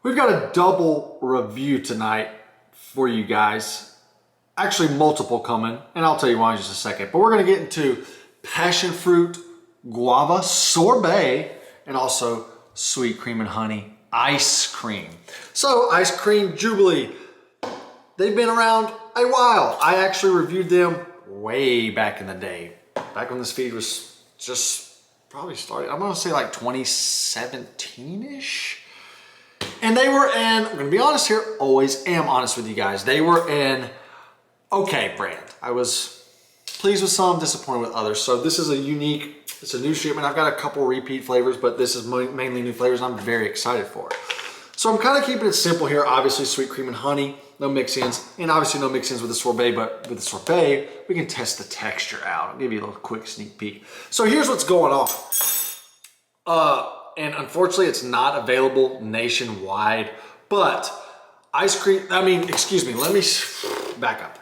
We've got a double review tonight for you guys. Actually, multiple coming, and I'll tell you why in just a second. But we're going to get into Passionfruit Guava Sorbet and also Sweet Cream and Honey Ice Cream. So, Ice Cream Jubilee. They've been around a while. I actually reviewed them way back in the day. Back when this feed was just probably started, I'm going to say like 2017-ish. And they were in, I'm going to be honest here, always am honest with you guys. They were in okay brand. I was pleased with some, disappointed with others. So this is a unique, it's a new shipment. I've got a couple repeat flavors, but this is mainly new flavors and I'm very excited for it. So I'm kind of keeping it simple here. Obviously sweet cream and honey, no mix-ins, and obviously no mix-ins with the sorbet, but with the sorbet, we can test the texture out. I'll give you a little quick sneak peek. So here's what's going on. And unfortunately it's not available nationwide, but let me back up.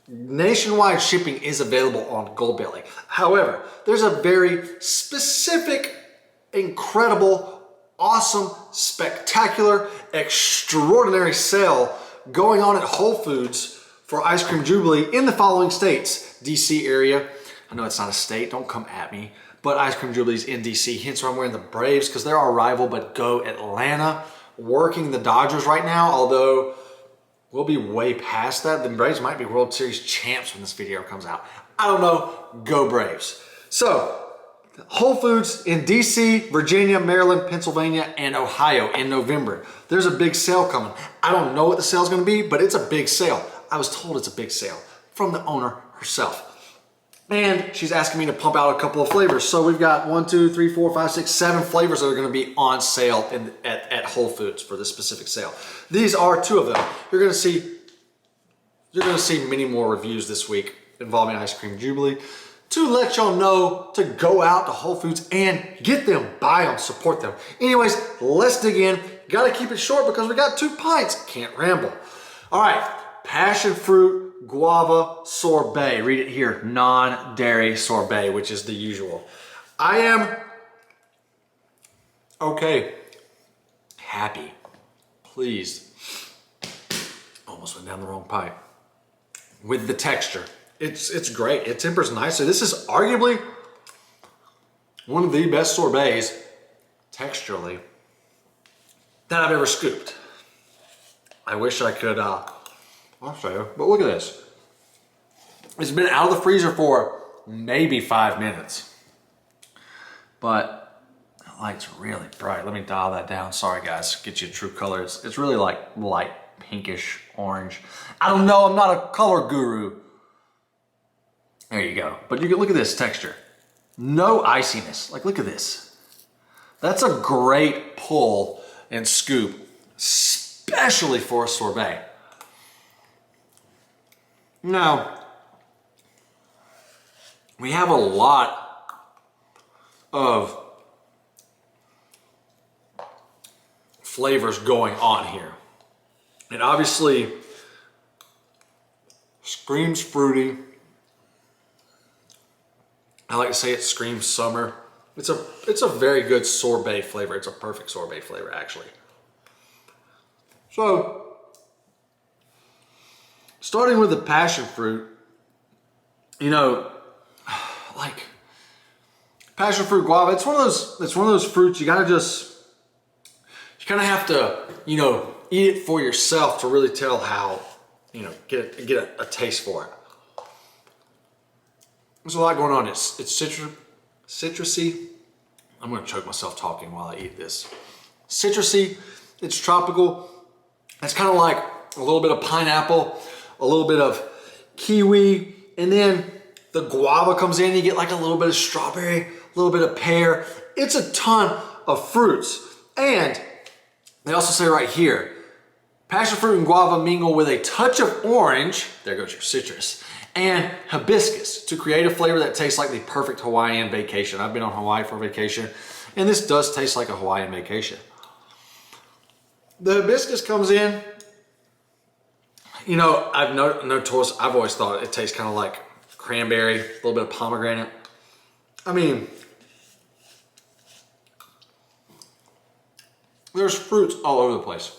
Nationwide shipping is available on Goldbelly. However, there's a very specific, incredible, awesome, spectacular, extraordinary sale going on at Whole Foods for Ice Cream Jubilee in the following states. DC area. I know it's not a state, don't come at me. But Ice Cream Jubilee's in DC, hence why I'm wearing the Braves, because they're our rival, but go Atlanta. Working the Dodgers right now, although we'll be way past that. The Braves might be World Series champs when this video comes out. I don't know, go Braves. So, Whole Foods in DC, Virginia, Maryland, Pennsylvania, and Ohio in November. There's a big sale coming. I don't know what the sale's gonna be, but it's a big sale. I was told it's a big sale from the owner herself. And she's asking me to pump out a couple of flavors. So we've got 1, 2, 3, 4, 5, 6, 7 flavors that are gonna be on sale at Whole Foods for this specific sale. These are 2 of them. You're gonna see many more reviews this week involving Ice Cream Jubilee to let y'all know to go out to Whole Foods and get them, buy them, support them. Anyways, let's dig in. Gotta keep it short because we got 2 pints. Can't ramble. All right, Passionfruit Guava Sorbet. Read it here, non-dairy sorbet, which is the usual. I am happy, pleased. Almost went down the wrong pipe. With the texture, it's great. It tempers nicely. This is arguably one of the best sorbets texturally that I've ever scooped. I wish I could, I'll show you, but look at this. It's been out of the freezer for maybe 5 minutes, but the light's really bright. Let me dial that down. Sorry guys, get you a true color. It's really like light pinkish orange. I don't know, I'm not a color guru. There you go. But you can look at this texture. No iciness. Like, look at this. That's a great pull and scoop, especially for a sorbet. Now, we have a lot of flavors going on here. It obviously screams fruity. I like to say it screams summer. It's a very good sorbet flavor. It's a perfect sorbet flavor, actually. So, starting with the passion fruit, you know, like passion fruit guava, it's one of those fruits you kind of have to, you know, eat it for yourself to really tell how, you know, get a taste for it. There's a lot going on. It's citrusy. I'm gonna choke myself talking while I eat this. Citrusy, it's tropical. It's kind of like a little bit of pineapple, a little bit of kiwi, and then the guava comes in, you get like a little bit of strawberry, a little bit of pear. It's a ton of fruits. And they also say right here, passion fruit and guava mingle with a touch of orange, there goes your citrus, and hibiscus to create a flavor that tastes like the perfect Hawaiian vacation. I've been on Hawaii for vacation, and this does taste like a Hawaiian vacation. The hibiscus comes in, you know, I've always thought it tastes kind of like cranberry, a little bit of pomegranate. I mean, There's fruits all over the place.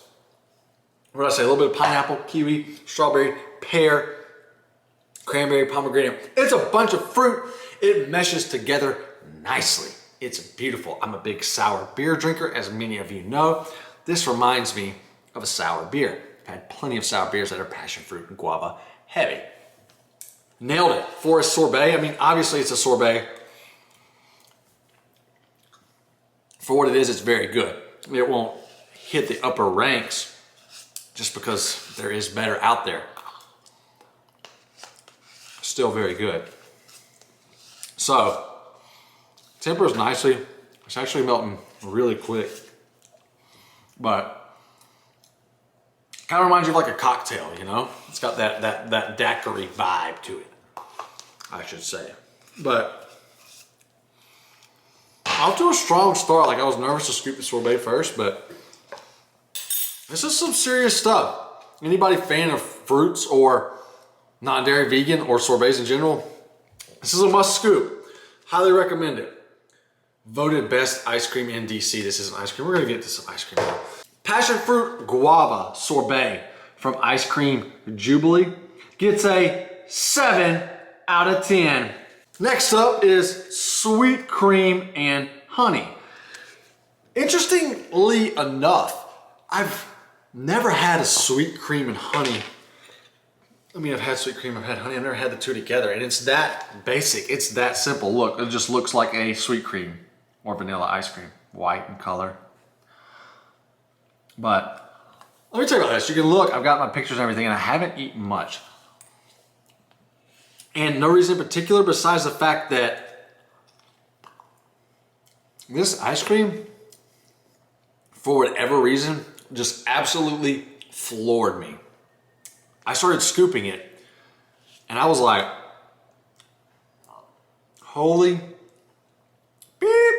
What did I say? A little bit of pineapple, kiwi, strawberry, pear, cranberry, pomegranate. It's a bunch of fruit. It meshes together nicely. It's beautiful. I'm a big sour beer drinker, as many of you know. This reminds me of a sour beer. I've had plenty of sour beers that are passion fruit and guava heavy. Nailed it. For a sorbet, I mean, obviously it's a sorbet. For what it is, it's very good. It won't hit the upper ranks just because there is better out there. Still very good. So, tempers nicely. It's actually melting really quick. But, kind of reminds you of like a cocktail, you know? It's got that daiquiri vibe to it, I should say. But, off to a strong start. Like, I was nervous to scoop the sorbet first, but this is some serious stuff. Anybody fan of fruits or non-dairy vegan or sorbets in general, this is a must scoop. Highly recommend it. Voted best ice cream in DC. This isn't ice cream. We're gonna get to some ice cream now. Passionfruit Guava Sorbet from Ice Cream Jubilee gets a 7 out of 10. Next up is sweet cream and honey. Interestingly enough, I've never had a sweet cream and honey. I mean, I've had sweet cream, I've had honey, I've never had the two together. And it's that basic, it's that simple. Look, it just looks like a sweet cream or vanilla ice cream, white in color. But let me tell you about this. You can look, I've got my pictures and everything, and I haven't eaten much. And no reason in particular besides the fact that this ice cream, for whatever reason, just absolutely floored me. I started scooping it, and I was like, holy beep,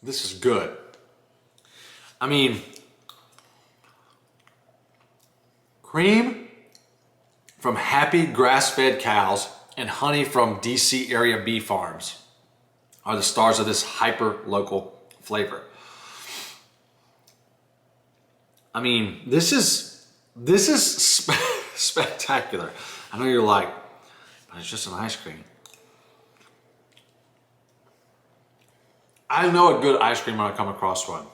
this is good. I mean, cream from happy grass-fed cows and honey from DC area bee farms are the stars of this hyper-local flavor. I mean, this is spectacular. I know you're like, but it's just an ice cream. I know a good ice cream when I come across one.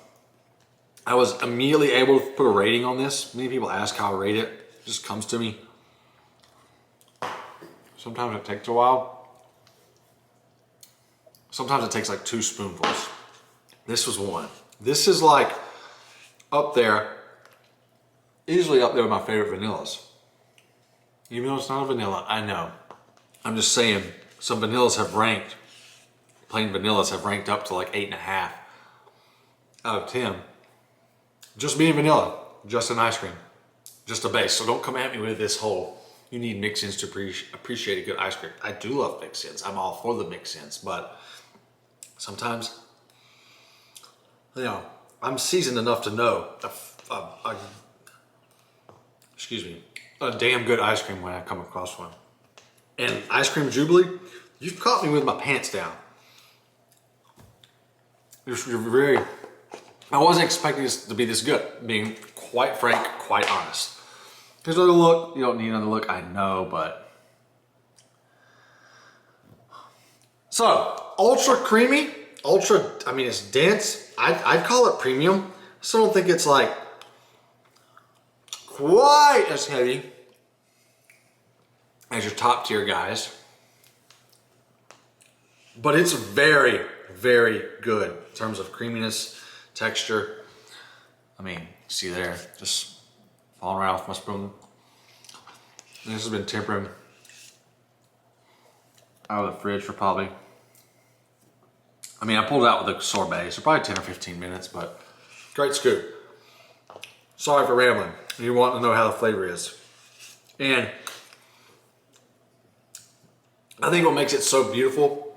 I was immediately able to put a rating on this. Many people ask how I rate it. It just comes to me. Sometimes it takes a while. Sometimes it takes like 2 spoonfuls. This was one. This is like up there, easily up there with my favorite vanillas. Even though it's not a vanilla, I know. I'm just saying, some vanillas have ranked, plain vanillas have ranked up to like 8.5 out of 10. Just being vanilla, just an ice cream, just a base. So don't come at me with this whole, you need mix-ins to appreciate a good ice cream. I do love mix-ins. I'm all for the mix-ins, but sometimes, you know, I'm seasoned enough to know a damn good ice cream when I come across one. And Ice Cream Jubilee, you've caught me with my pants down. You're very, I wasn't expecting this to be this good, being quite frank, quite honest. Here's another look. You don't need another look, I know, but. So, ultra creamy, I mean, it's dense. I'd call it premium. I still don't think it's like quite as heavy as your top tier guys. But it's very, very good in terms of creaminess, texture. I mean, see there, just falling right off my spoon. This has been tempering out of the fridge for probably, I mean, I pulled it out with a sorbet, so probably 10 or 15 minutes, but great scoop. Sorry for rambling. You want to know how the flavor is. And I think what makes it so beautiful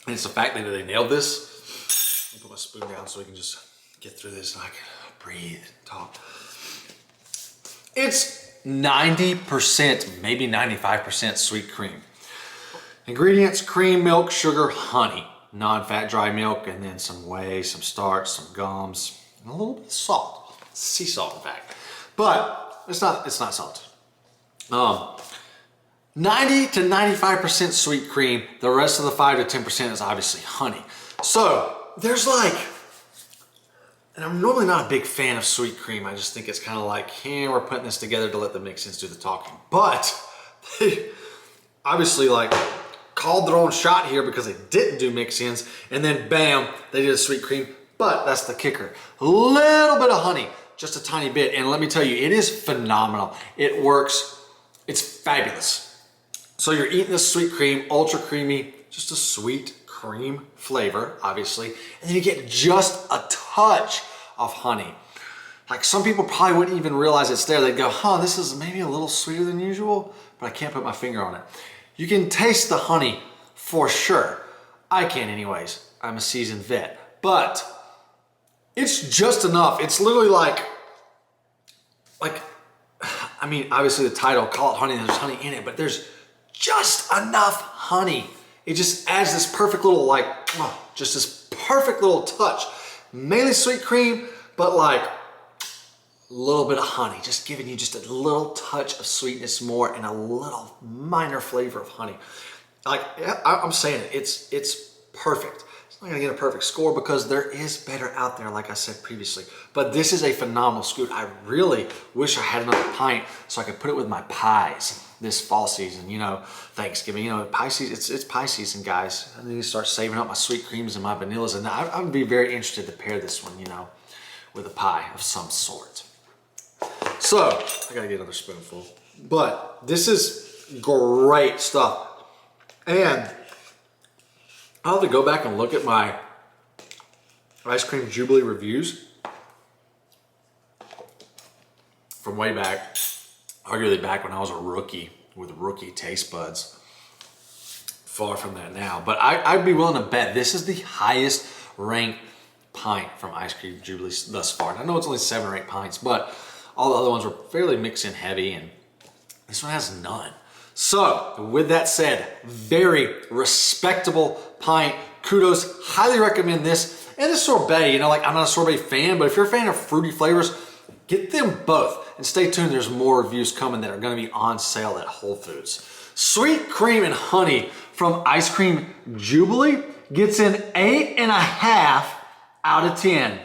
is the fact that they nailed this. I'll put my spoon down so we can just get through this and I can breathe and talk. It's 90%, maybe 95% sweet cream. Ingredients: cream, milk, sugar, honey, non-fat dry milk, and then some whey, some starch, some gums, and a little bit of salt, sea salt in fact, but it's not salted. 90 to 95% sweet cream. The rest of the 5 to 10% is obviously honey. So there's like, and I'm normally not a big fan of sweet cream. I just think it's kind of like, hey, we're putting this together to let the mix-ins do the talking. But they obviously like called their own shot here because they didn't do mix-ins, and then bam, they did a sweet cream. But that's the kicker. A little bit of honey, just a tiny bit. And let me tell you, it is phenomenal. It works. It's fabulous. So you're eating this sweet cream, ultra creamy, just a sweet cream flavor, obviously. And then you get just a touch of honey. Like some people probably wouldn't even realize it's there. They'd go, huh, this is maybe a little sweeter than usual, but I can't put my finger on it. You can taste the honey for sure. I can anyways. I'm a seasoned vet. But it's just enough. It's literally like, I mean, obviously the title, call it honey, and there's honey in it, but there's just enough honey. It just adds this perfect little just this perfect little touch. Mainly sweet cream, but like a little bit of honey, just giving you just a little touch of sweetness more and a little minor flavor of honey. Like, I'm saying it, it's perfect. It's not gonna get a perfect score because there is better out there, like I said previously. But this is a phenomenal scoot. I really wish I had another pint so I could put it with my pies this fall season, you know, Thanksgiving, you know, pie season, it's pie season, guys. I need to start saving up my sweet creams and my vanillas, and I would be very interested to pair this one, you know, with a pie of some sort. So, I gotta get another spoonful. But this is great stuff. And I'll have to go back and look at my ice cream Jubilee reviews from way back, arguably back when I was a rookie with rookie taste buds. Far from that now, but I'd be willing to bet this is the highest ranked pint from Ice Cream Jubilee thus far. And I know it's only 7 or 8 pints, but all the other ones were fairly mix-in heavy, and this one has none. So with that said, very respectable pint. Kudos, highly recommend this. And the sorbet, you know, like I'm not a sorbet fan, but if you're a fan of fruity flavors, get them both. And stay tuned, there's more reviews coming that are gonna be on sale at Whole Foods. Sweet cream and honey from Ice Cream Jubilee gets an 8.5 out of 10.